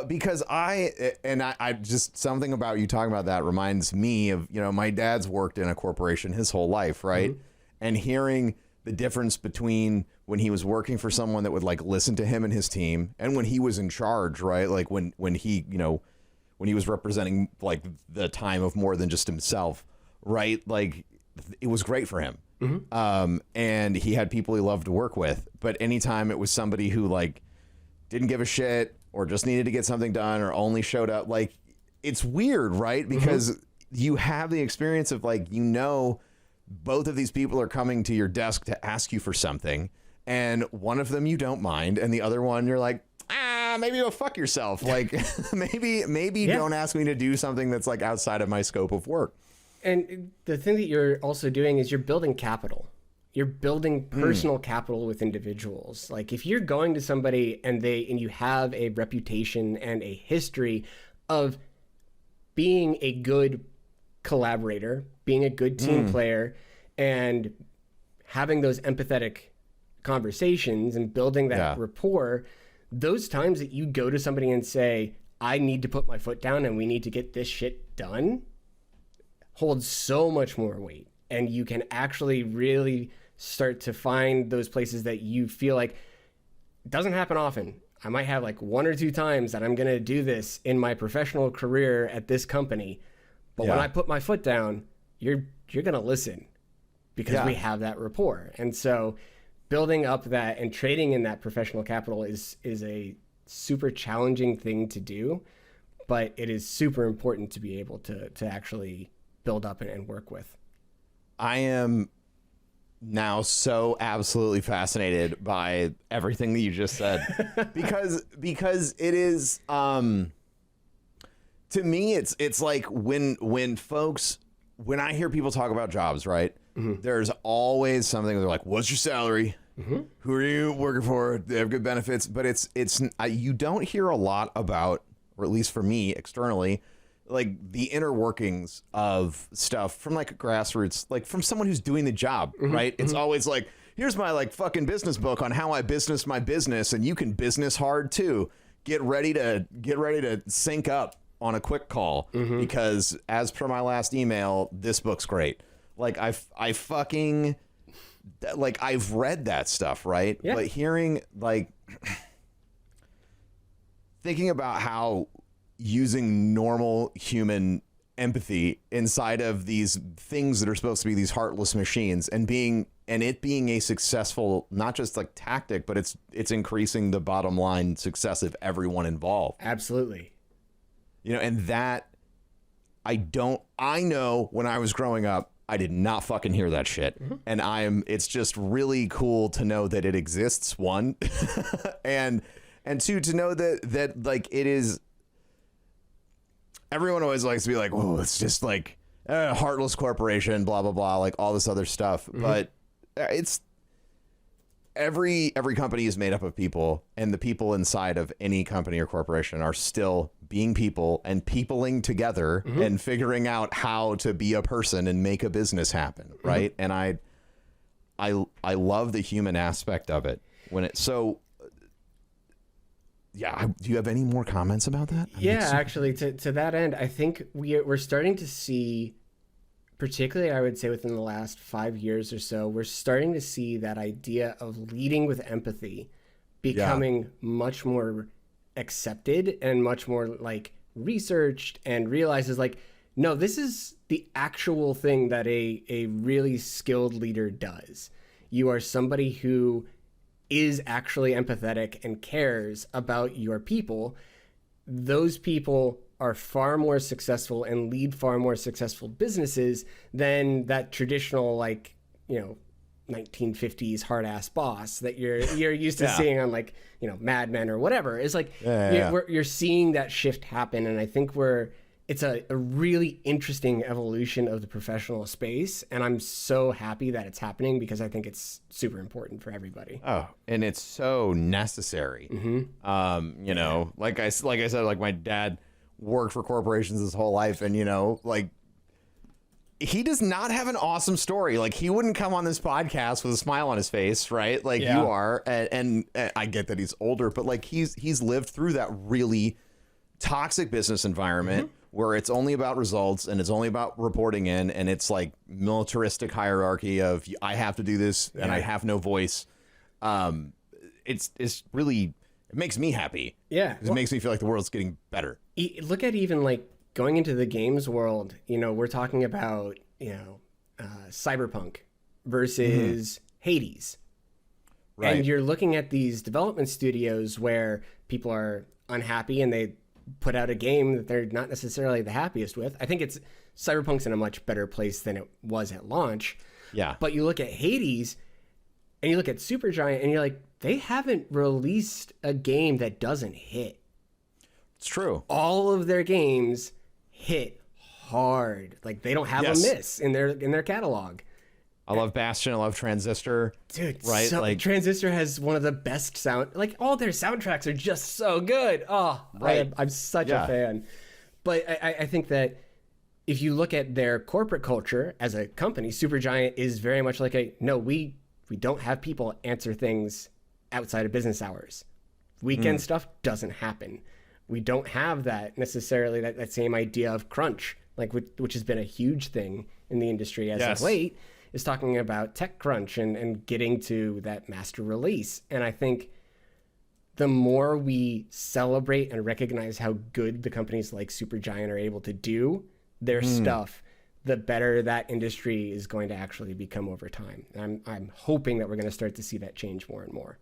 Because I just, something about you talking about that reminds me of, my dad's worked in a corporation his whole life, right? And hearing the difference between when he was working for someone that would like listen to him and his team, and when he was in charge, right? Like when he, when he was representing like the time of more than just himself, right? Like it was great for him. And he had people he loved to work with. But anytime it was somebody who like didn't give a shit or just needed to get something done or only showed up, like it's weird, right? Because you have the experience of like, both of these people are coming to your desk to ask you for something, and one of them you don't mind, and the other one you're like, maybe go fuck yourself. Like maybe don't ask me to do something that's like outside of my scope of work. And the thing that you're also doing is you're building capital. You're building personal capital with individuals. Like if you're going to somebody and you have a reputation and a history of being a good collaborator, being a good team player, and having those empathetic conversations and building that rapport, those times that you go to somebody and say, I need to put my foot down and we need to get this shit done, holds so much more weight. And you can actually really start to find those places that you feel like it doesn't happen often. I might have like 1 or 2 times that I'm going to do this in my professional career at this company. But when I put my foot down, you're going to listen because we have that rapport. And so building up that and trading in that professional capital is a super challenging thing to do, but it is super important to be able to actually build up and work with. I am now so absolutely fascinated by everything that you just said because it is, to me, it's like when I hear people talk about jobs, right? There's always something they're like, what's your salary? Who are you working for? They have good benefits, but it's you don't hear a lot about, or at least for me externally, like the inner workings of stuff from like a grassroots, like from someone who's doing the job, right? It's always like, here's my like fucking business book on how I business my business, and you can business hard too. Get ready to sync up on a quick call because as per my last email, this book's great. Like I fucking, like I've read that stuff, right? Yeah. But hearing like, thinking about how using normal human empathy inside of these things that are supposed to be these heartless machines and it being a successful, not just like tactic, but it's increasing the bottom line success of everyone involved. Absolutely. And that I know when I was growing up, I did not fucking hear that shit. And it's just really cool to know that it exists, one, and two, to know that like it is. Everyone always likes to be like, oh, it's just like a heartless corporation, blah, blah, blah, like all this other stuff. But it's every company is made up of people, and the people inside of any company or corporation are still being people and peopling together and figuring out how to be a person and make a business happen. Right. And I love the human aspect of it yeah. Do you have any more comments about that? Actually, to that end, I think we're starting to see, particularly I would say within the last 5 years or so, we're starting to see that idea of leading with empathy becoming much more accepted and much more like researched, and realizes like, no, this is the actual thing that a really skilled leader does. You are somebody who is actually empathetic and cares about your people. Those people are far more successful and lead far more successful businesses than that traditional, like, 1950s hard ass boss that you're used to seeing on like, Mad Men or whatever. It's like you're seeing that shift happen. And I think it's a really interesting evolution of the professional space. And I'm so happy that it's happening because I think it's super important for everybody. Oh, and it's so necessary. Like I said, like my dad worked for corporations his whole life, and like he does not have an awesome story. Like, he wouldn't come on this podcast with a smile on his face, right? Like Yeah. you are, and I get that he's older, but like he's lived through that really toxic business environment where it's only about results and it's only about reporting in, and it's like militaristic hierarchy of I have to do this and I have no voice. It's really, it makes me happy. Yeah. It makes me feel like the world's getting better. Look at even like going into the games world, you know, we're talking about, you know, Cyberpunk versus Hades. Right. And you're looking at these development studios where people are unhappy and they put out a game that they're not necessarily the happiest with. I think Cyberpunk's in a much better place than it was at launch. Yeah. But you look at Hades and you look at Supergiant and you're like, they haven't released a game that doesn't hit. It's true. All of their games hit hard. Like, they don't have a miss in their catalog. I love Bastion. I love Transistor. Dude, right? So, like Transistor has one of the best like all their soundtracks are just so good. Oh, right. I'm such a fan. But I think that if you look at their corporate culture as a company, Supergiant is very much like we don't have people answer things outside of business hours. Weekend stuff doesn't happen. We don't have that necessarily, that same idea of crunch, like which has been a huge thing in the industry as of late, is talking about tech crunch and getting to that master release. And I think the more we celebrate and recognize how good the companies like Supergiant are able to do their stuff, the better that industry is going to actually become over time. I'm hoping that we're going to start to see that change more and more.